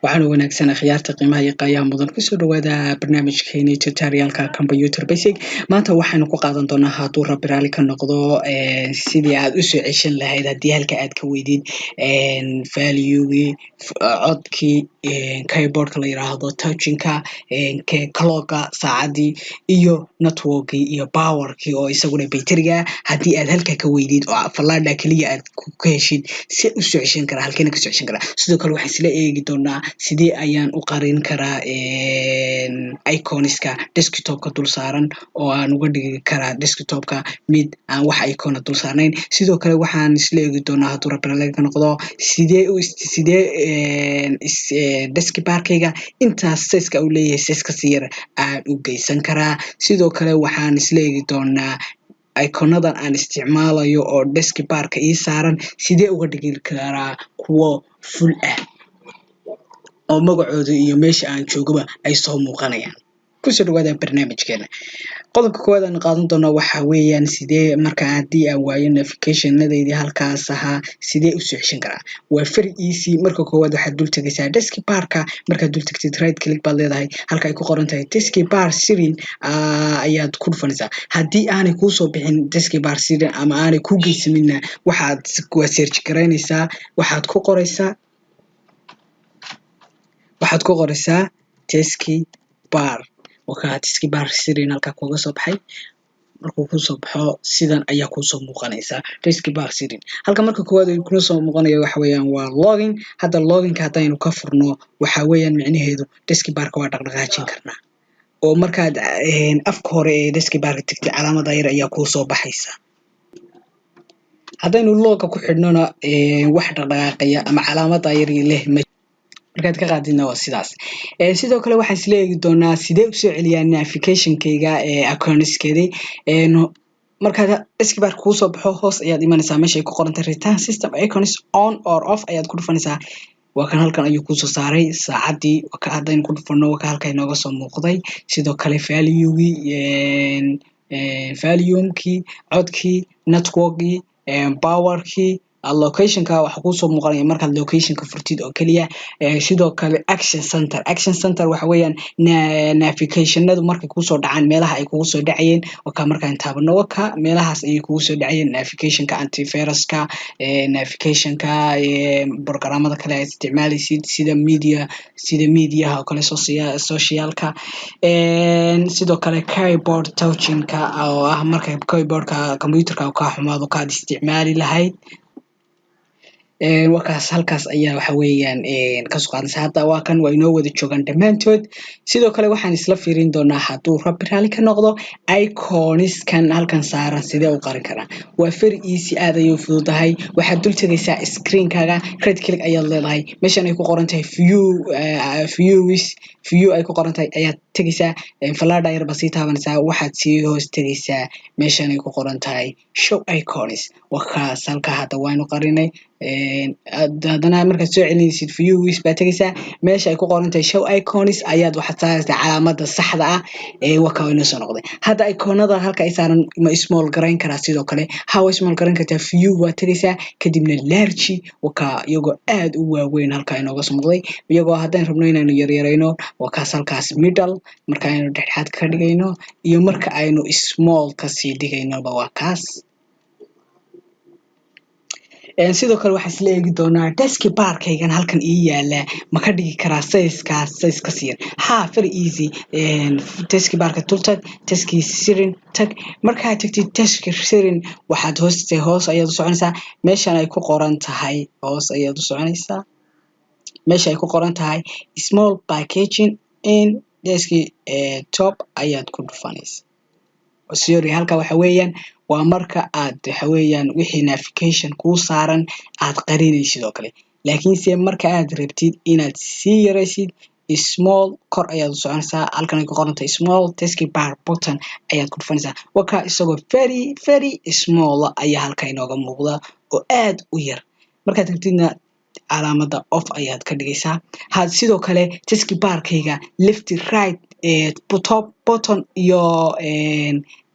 waxaan wanaagsan khiyaarta qiimaha iyo qaayaha mudan kusoo dhawaada barnaamijkeeni tutorialka computer basic maanta waxaanu ku qaadan doonaa hadduu rabbi raali ka noqdo sidii aad u soo ceshan lahayd haddii halka aad ka weydid value-gii codkii keyboardka la yiraahdo touchingka clock-ga saacadii iyo network-gii iyo power-kii oo isaguna bayteriga haddii aad halka ka weydid oo falaadha kaliya aad ku heshid si u soo ceshan karaa halkeena ka soo ceshan karaa sidoo kale waxaan isla eegi doonaa sidee ayaan u qarin karaa iconiska desktopka dul saaran oo aan uga dhigi karaa desktopka mid aan wax icon dul saarnayn sidoo kale waxaan isla eegi doonaa hadduu rabbi raali ka noqdo sidee desktopkayga intaas size-ka uu leeyahay size-ka si yar aan u geysan karaa sidoo kale waxaan isla eegi doonaa iconadan aan isticmaalayo oo desktopka ii saaran sidee uga dhigi karaa kuwo full ah oo magacooda iyo meesha aan joogaba ay soo muuqanayaan kusoo dhawaada barnaamijkeena qodobka koowaad aan qaadan doono waxa weeyaan sidee marka haddii aan waayo notificationadeydii halkaas ahaa sidee u soo ceshan karaa waa very easy marka koowaad waxaad dul tagaysaa desktopka markaad dul tagtid right click baad leedahay halka ay ku qoran tahay desktop setting ayaad ku dhufanaysaa haddii aanay kuu soo bixin desktop setting ama aanay ku geysamina waxaad search garaynaysaa waxaad ku qoraysaa taskbar wakaa taskbar setting halka kuga soo baxay markuu ku soo baxo sidan ayaa ku soo muuqanaysa taskbar setting halka marka koowaad ay ku soo muuqanayo waxa weeyaan waa login hadda loginka hadaynu ka furno waxa weeyaan micnaheedu taskbarka waa dhaqdhaqaajin karnaa oo markaad afka hore ee taskbarka tagtay calaamada yar ayaa ku soo baxaysa hadaynu logga ku xidhnona wax dhaqdhaqaaqaya ama calaamada yar leh markaad ka qaadina waa sidaas sidoo kale waxaan isla eegi doonaa sidee u soo celiyaa notificationkayga iconskeedii markaad desktopka kuu soo baxo hoos ayaad imanaysaa meesha ay ku qoran tahay return system icons on or off ayaad ku dhufanaysaa waa kan halkan ayuu kusoo saaray saacadii haddaynu ku dhufano waa ka halka inooga soo muuqday sidoo kale volume-kii codkii network-gii power-kii locationka waxa ku soo muuqanaya markaad locationka furtid oo kaliya sidoo kale action center waxa weeyaan notificationadu markay ku soo dhacaan meelaha ay kugu soo dhacayeen waka markaan taabano waka meelahaas ay kugu soo dhacayeen notificationka antiviruska notificationka programmada kale ay isticmaalaysid sida media oo kale socialka sidoo kale keyboard touchingka oo ah marka keyboardka computerka ka xumaado ka isticmaali lahayd wakaas halkaas ayaa waxa weeyaan ka soo qaadaysa hadda waa kan waa inoo wada joogan dhammaantood sidoo kale waxaan isla fiirin doonaa hadduu rabbi raali ka noqdo iconiskan halkan saaran sidee u qarin karaa waa very easy aad ayay u fududahay waxaad dul tagaysaa screenkaaga right click ayaad leedahay meeshan ay ku qoran tahay view ay ku qoran tahay ayaad tegaysaa falaadha yar baa sii taabanaysaa waxaad sii hoos tegaysaa meeshan ay ku qoran tahay show icons wakaas halka hadda waynu qarinay haddana markaad soo celinaysid views baad tegaysaa meesha ay ku qoran tahay show icons ayaad waxaad saaraysaa calaamada saxda ah waka inoo soo noqday hadda iconada halka ay saaran ma small garayn karaa sidoo kale how small garayn kartaa view baad tegaysaa kadibna large waka iyagoo aad u waaweyn halka inooga soo muuqday iyagoo haddaan rabno inaynu yaryarayno wakaas halkaas middle marka aynu dhexdhexaad ka dhigayno iyo marka aynu small ka sii dhigaynoba waa kaas sidoo kale waxaan isla eegi doonaa desktopkaygan halkan ii yaala ma ka dhigi karaa size ka sii yar very easy desktopka tultag taskii setting tag markaad tagtid taskii setting waxaad hoos ayaad u soconaysaa meeshan ay ku qoran tahay hoos ayaad u soconaysaa meesha ay ku qoran tahay small packaging in desktop ayaad ku dhufanaysaa sorry halka waxa weeyaan waa marka aad waxa weeyaan wixii notification kuu saaran aad qarinaysid oo kale laakiinse marka aad rabtid inaad sii yaraysid small kor ayaad u soconaysaa halkan ay ku qoran tahay small taskbar button ayaad ku dhufanaysaa waka isagoo very small ayaa halka inooga muuqda oo aad u yar markaad rabtidna calaamada off ayaad ka dhigaysaa sidoo kale taskbarkayga left right top button iyo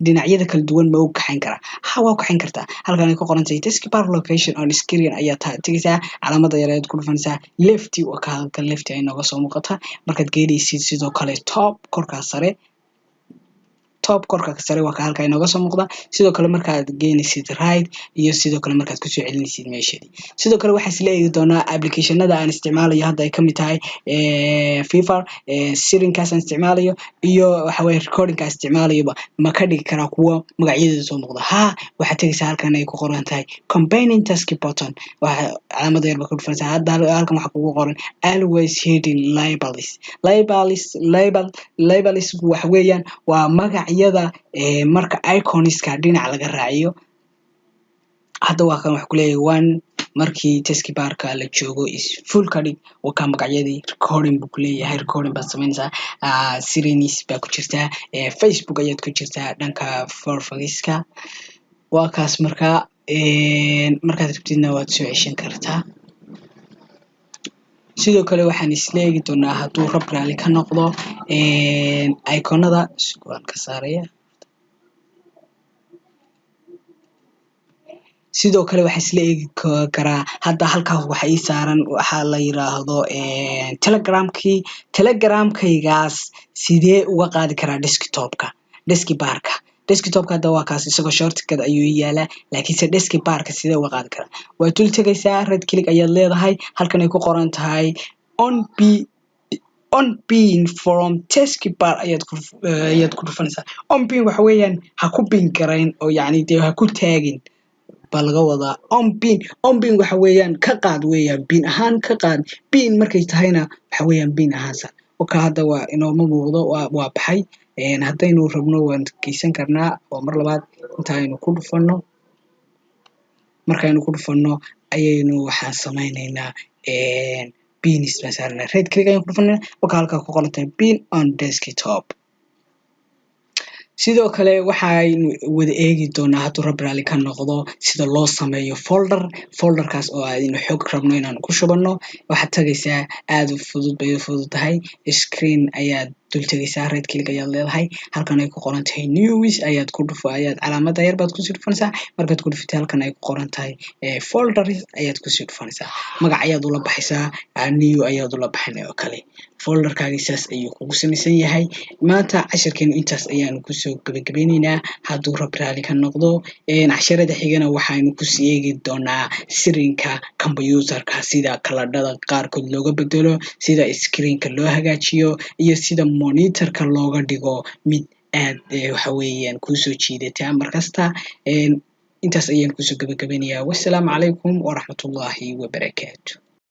dhinacyada kala duwan ma u kaxayn karaa ha waa kaxayn kartaa halkan ay ku qoran tahay taskbar location on screen ayaa tegaysaa calaamada yar ayaad ku dhufanaysaa lefty waa ka halkan lefty ay nooga soo muuqata markaad geedaysid sidoo kale top korka sare waa ka halka inooga soo muuqda sidoo kale markaad geynaysid right iyo sidoo kale markaad ku soo celinaysid meeshadii sidoo kale waxaa isla eegi doonaa applicationada aan isticmaalayo hadda ay kamid tahay Fiverr Sirinkaas aan isticmaalayo iyo waxa weeye recording ka isticmaalayo ma ka dhigi karaa kuwa magacyadooda soo muuqda ha waxaad tagaysaa halkan ay ku qoran tahay combining task button waxa calaamada yar ba ku dhufanaysaa hadda halkan waxa kugu qoran always hidden labels waxa weeyaan waa magacyada marka iconiska dhinac laga raaciyo hadda waa kan wax ku leeyahay one markii task barka la joogo is full ka dhig waka magacyadii recording buu leeyahay recording baad samaynaysaa Sirinis baa ku jirta Facebook ayaad ku jirtaa dhanka Fiverr-ka waa kaas markaad rabtidna waad soo ceshan kartaa sidoo kale waxaan isla eegi doonaa hadduu rab raali ka noqdo iconada waan ka saaraya sidoo kale waxa isla eegi karaa hadda halkaas waxa ii saaran waxa la yiraahdo telegramkaygaas sidee uga qaadi karaa desktopka hadda waa kaas isagoo shortcut ayuu yaalaa laakiinse desktopka sidee uga qaadi karaa waa dul tagaysaa red click ayaad leedahay halkan ay ku qoran tahay on pin from taskbar ayaad ku dhufanaysaa on pin waxa weeyaan ha ku pin garayn oo yacni dee ha ku taagin baa laga wadaa on pin waxa weeyaan ka qaad weeyaan pin ahaan ka qaad pin markay tahayna waxa weeyaan pin ahaansa waka hadda waa inooma muuqdo waa baxay haddaynu rabno waan geysan karnaa oo mar labaad intaaynu ku dhufanno markaynu ku dhufanno ayaynu waxaan samaynaynaa pins baan saarnaa red click ayaan ku dhufanaa waka halkaa ku qoran tahay pin on desktop sidoo kale waxaynu wada eegi doonaa hadduu rab raali ka noqdo sida loo sameeyo folderkaas oo aynu xog rabno inaan ku shubanno waxaad tagaysaa aad u fudud bay u fududahay screen ayaad dul tagaysaa red click ayaad leedahay halkan ay ku qoran tahay news ayaad calaamada yar baad kusii dhufanaysaa markaad ku dhufatay halkan ay ku qoran tahay folders ayaad kusii dhufanaysaa magac ayaad ula baxaysaa new ayaad ula baxin oo kale folderkaagi saas ayuu kugu samaysan yahay maanta casharkeenu intaas ayaanu kusoo gabagabeynaynaa hadduu rab raali ka noqdo casharada xigana waxaynu kusii eegi doonaa sirinka computerka sida kaladhada qaarkood looga bedelo sida screenka loo hagaajiyo iyo sida monitorka looga dhigo mid aad waxa weeyaan kusoo jiidata markasta intaas ayaan kusoo gabagabeynayaa wassalaamu calaykum waraxmatullaahi wabarakaatu